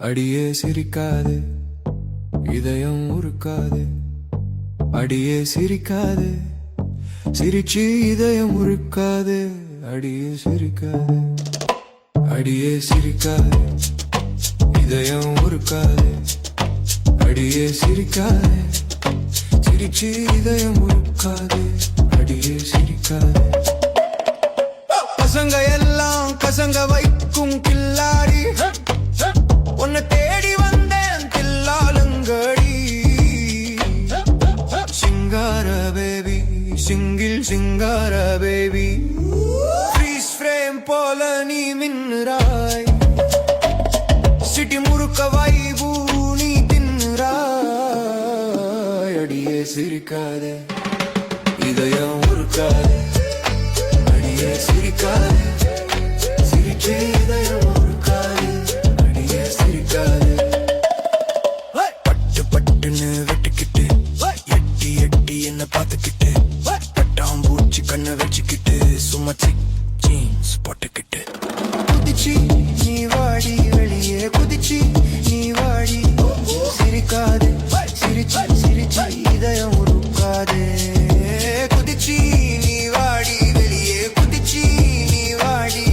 அடியே சிரிக்காது, இதயம் உருக்காது. அடியே சிரிக்காது, சிரிச்சு இதயம் உருக்காது. அடியே சிரிக்காது, அடியே சிரிக்காது, இதயம் உருக்காது. அடியே சிரிக்காது, சிரிச்சு இதயம் உருக்காது. அடியே சிரிக்காது. பசங்க எல்லாம் கசங்க வைக்கும் கில்லாடி, உன்னை தேடி வந்தேன் தில்லாலங்கடி. சிங்கார பேபி, சிங்கிள் சிங்கார பேபி, ஃப்ரீஸ் ஃப்ரேம் போல நீ மின்னுராய். சிட்டி முறுக்க வைபூ நீ தின்னுராய். அடியே சிரிக்காதே, இதயம் உருக்காதே. அடியே சிரிக்காதே, சிரிச்சே இதயம் உருக்காது. அடியே சிரிக்காதே. பட்டு பட்டுன்னு வெட்டுக்கிட்டு, எட்டி எட்டி என்ன பார்த்துக்கிட்டு, பட்டாம்பூச்சி கண்ணை வச்சுக்கிட்டு, சும்மா ஜீன்ஸ் போட்டுக்கிட்டு, குதிச்சி நீ வாடி வெளியே, குதிச்சி நீ வாடி. சிரிக்காது, சிரிச்சு சிரிச்சு இதயம் உருக்காதே. குதிச்சி நீ வாடி வெளியே, குதிச்சி நீ வாடி.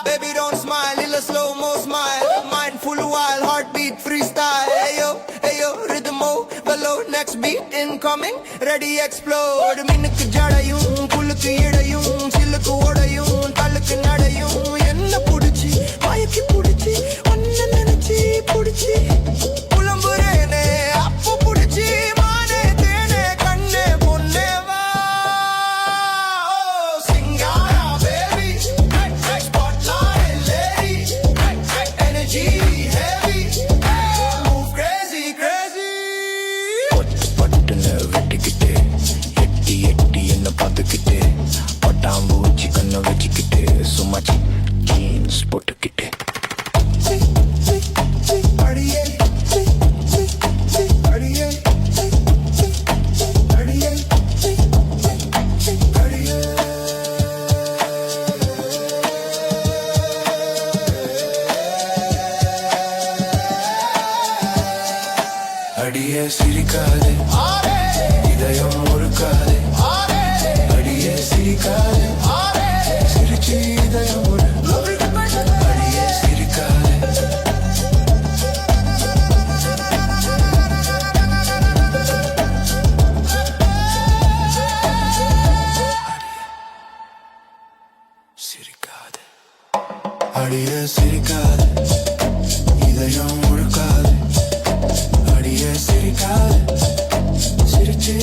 Baby don't smile, little slow mo smile, mindful while heartbeat freestyle. Ayo ayo rhythmo below, next beat incoming, ready explode. மின்னுக்கு ஜடையும் புல்லுக்கு இடையும், சில்லுக்கு ஓடையும் தள்ளுக்கு நடையும். என்ன புடிச்சு மயக்கி புடிச்சு, ஒன்ன நினைச்சு புடிச்சு, புலம்புறேனே அப்ப புடிச்சு. மானே தேனே கண்ணே பொன்னே வா. Singara baby, spotlight lady, energy heavy, move crazy crazy. பட்டுன்னு வெட்டிக்கிட்டு, எட்டி எட்டி என்ன பார்த்துக்கிட்டு, பட்டாம்பூச்சி கண்ணை வச்சுக்கிட்டு, சும்மா ஜீன்ஸ் போட்டுக்கிட்டு. அடியே அடியே அடியே அடியே. அடியே சிரிக்காதே, இதயம் உருக்காதே. அடியே சிரிக்காதே, சிரிச்சு இதயம் உருக்காதே. அடியே சிரிக்காதே. சிரிக்காதே, அடியே சிரிக்காதே, இதயம் உருக்காதே. அடியே சிரிக்காதே, சிரிச்சு